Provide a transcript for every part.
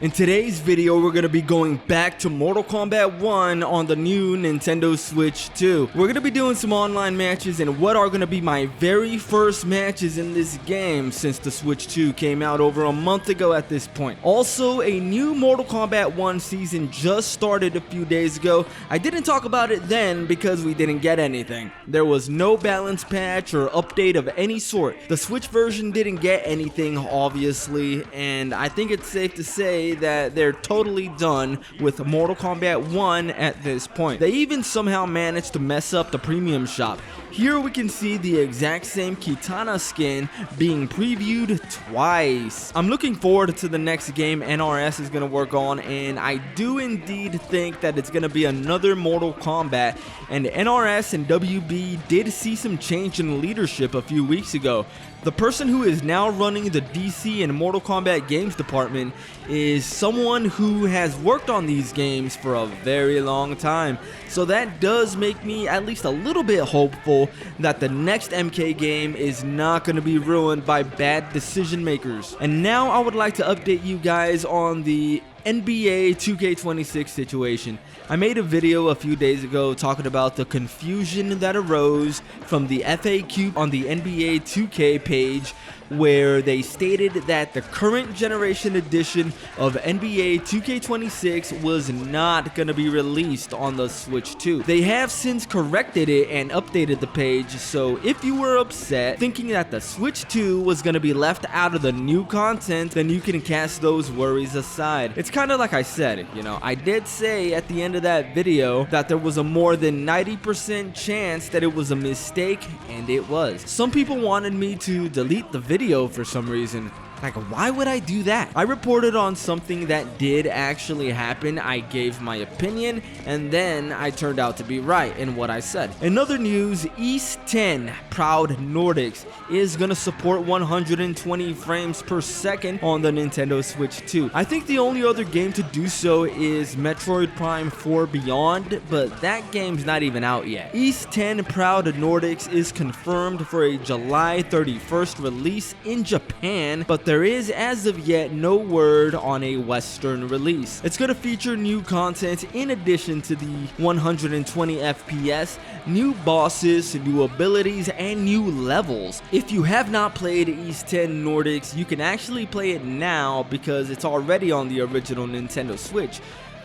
In today's video, we're going to be going back to Mortal Kombat 1 on the new Nintendo Switch 2. We're going to be doing some online matches and what are going to be my very first matches in this game since the Switch 2 came out over a month ago at this point. Also, a new Mortal Kombat 1 season just started a few days ago. I didn't talk about it then because we didn't get anything. There was no balance patch or update of any sort. The Switch version didn't get anything, obviously, and I think it's safe to say that they're totally done with Mortal Kombat 1 at this point. They even somehow managed to mess up the premium shop. Here we can see the exact same Kitana skin being previewed twice. I'm looking forward to the next game NRS is going to work on, and I do indeed think that it's going to be another Mortal Kombat, and NRS and WB did see some change in leadership a few weeks ago. The person who is now running the DC and Mortal Kombat games department is someone who has worked on these games for a very long time. So that does make me at least a little bit hopeful that the next MK game is not going to be ruined by bad decision makers. And now I would like to update you guys on the NBA 2K26 situation. I made a video a few days ago talking about the confusion that arose from the FAQ on the NBA 2K page, where they stated that the current generation edition of NBA 2K26 was not going to be released on the Switch 2. They have since corrected it and updated the page, so if you were upset thinking that the Switch 2 was going to be left out of the new content, then you can cast those worries aside. It's kind of like I said, I did say at the end of that video that there was a more than 90% chance that it was a mistake, and it was. Some people wanted me to delete the video for some reason. Like, why would I do that? I reported on something that did actually happen. I gave my opinion, and then I turned out to be right in what I said. In other news, East 10 Proud Nordics is gonna support 120 frames per second on the Nintendo Switch 2. I think the only other game to do so is Metroid Prime 4 Beyond, but that game's not even out yet. East 10 Proud Nordics is confirmed for a July 31st release in Japan, but there is as of yet no word on a Western release. It's going to feature new content in addition to the 120 FPS, new bosses, new abilities, and new levels. If you have not played East 10 Nordics, you can actually play it now because it's already on the original Nintendo Switch.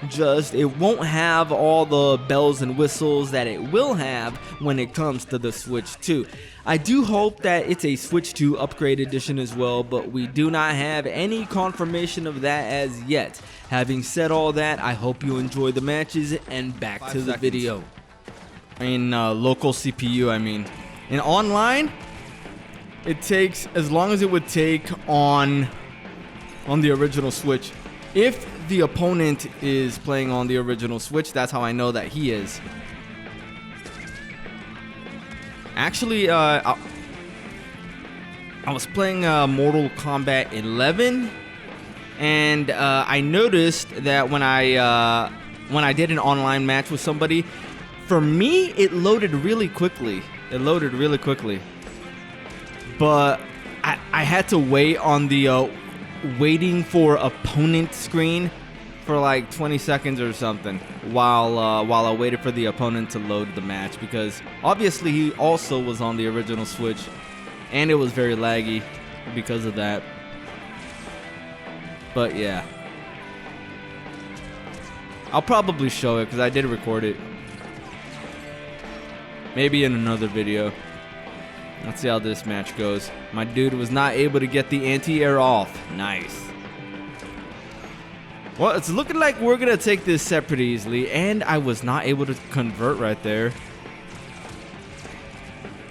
Just it won't have all the bells and whistles that it will have when it comes to the Switch 2. I do hope that it's a Switch 2 upgrade edition as well, but we do not have any confirmation of that as yet. Having said all that, I hope you enjoy the matches, and back to the video. In local CPU, in online, it takes as long as it would take on the original Switch. If the opponent is playing on the original Switch, that's how I know that he is. Actually, I was playing Mortal Kombat 11, and I noticed that when I did an online match with somebody, for me it loaded really quickly. But I had to wait on the waiting for opponent screen for like 20 seconds or something while I waited for the opponent to load the match, because obviously he also was on the original Switch and it was very laggy because of that. But yeah, I'll probably show it because I did record it, maybe in another video. Let's see how this match goes. My dude was not able to get the anti-air off. Nice. Well, it's looking like we're going to take this set pretty easily, and I was not able to convert right there.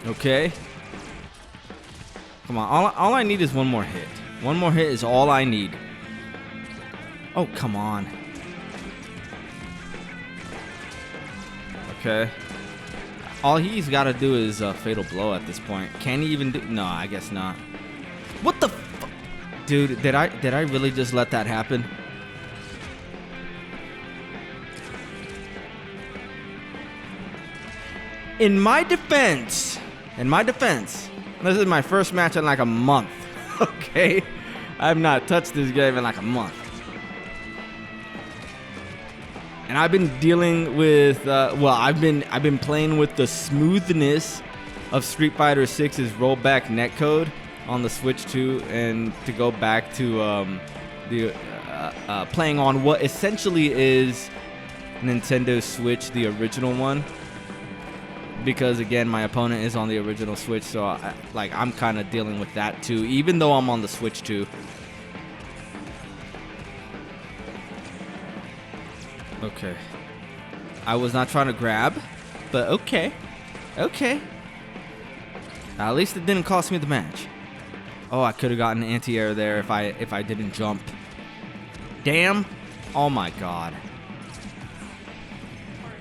Okay. Come on. All I need is one more hit. One more hit is all I need. Oh, come on. Okay. All he's got to do is fatal blow at this point. Can he even do? No, I guess not. What the dude? Did I really just let that happen? In my defense, this is my first match in like a month. Okay, I've not touched this game in like a month. And I've been dealing with, I've been playing with the smoothness of Street Fighter 6's rollback netcode on the Switch 2, and to go back to playing on what essentially is Nintendo Switch, the original one. Because again, my opponent is on the original Switch, so I'm kind of dealing with that too, even though I'm on the Switch 2. Okay. I was not trying to grab, but okay. Okay. At least it didn't cost me the match. Oh, I could have gotten anti-air there if I didn't jump. Damn. Oh my god.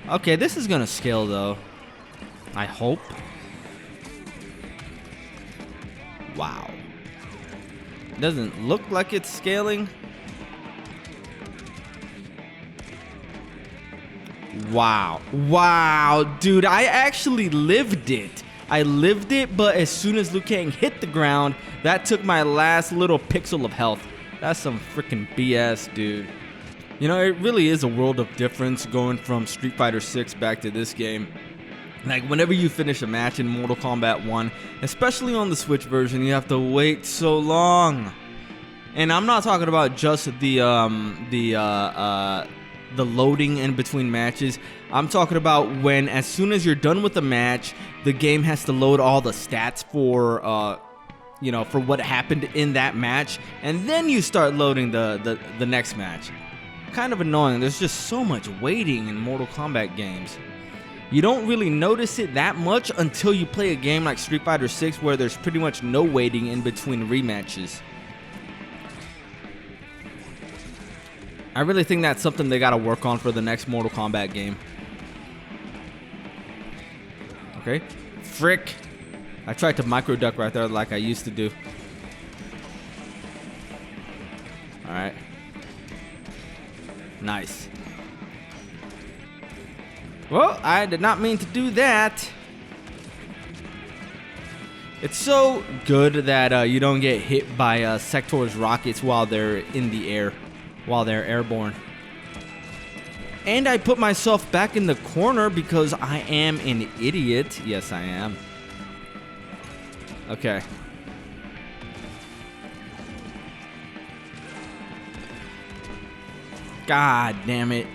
Okay, this is gonna scale though. I hope. Wow. Doesn't look like it's scaling. Wow. Wow, dude, I actually lived it. I lived it, but as soon as Liu Kang hit the ground, that took my last little pixel of health. That's some freaking BS, dude. You know, it really is a world of difference going from Street Fighter 6 back to this game. Like, whenever you finish a match in Mortal Kombat 1, especially on the Switch version, you have to wait so long. And I'm not talking about just the loading in between matches. I'm talking about when, as soon as you're done with the match, the game has to load all the stats for, for what happened in that match, and then you start loading the next match. Kind of annoying. There's just so much waiting in Mortal Kombat games. You don't really notice it that much until you play a game like Street Fighter 6, where there's pretty much no waiting in between rematches. I really think that's something they gotta work on for the next Mortal Kombat game. Okay. Frick. I tried to micro duck right there like I used to do. Alright. Nice. Well, I did not mean to do that. It's so good that you don't get hit by Sector's rockets while they're in the air. While they're airborne. And I put myself back in the corner because I am an idiot. Yes, I am. Okay. God damn it.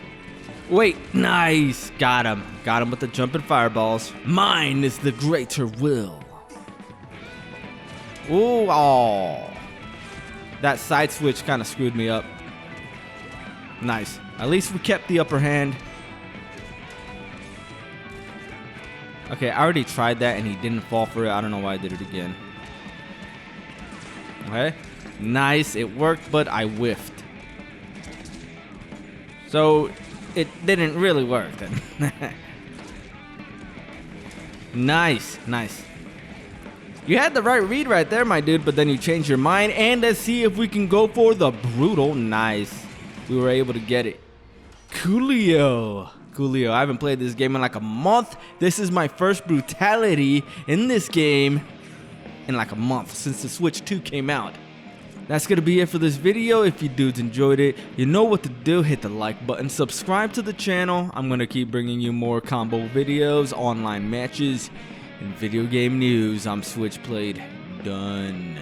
Wait, nice. Got him. Got him with the jumping fireballs. Mine is the greater will. Ooh, oh. That side switch kind of screwed me up. Nice. At least we kept the upper hand. Okay, I already tried that and he didn't fall for it. I don't know why I did it again. Okay. Nice. It worked, but I whiffed. So, it didn't really work then. Nice. Nice. You had the right read right there, my dude, but then you changed your mind. And let's see if we can go for the brutal. Nice. We were able to get it. Coolio. Coolio. I haven't played this game in like a month. This is my first brutality in this game in like a month since the Switch 2 came out. That's going to be it for this video. If you dudes enjoyed it, you know what to do. Hit the like button. Subscribe to the channel. I'm going to keep bringing you more combo videos, online matches, and video game news. I'm SwitchPlayed. Done.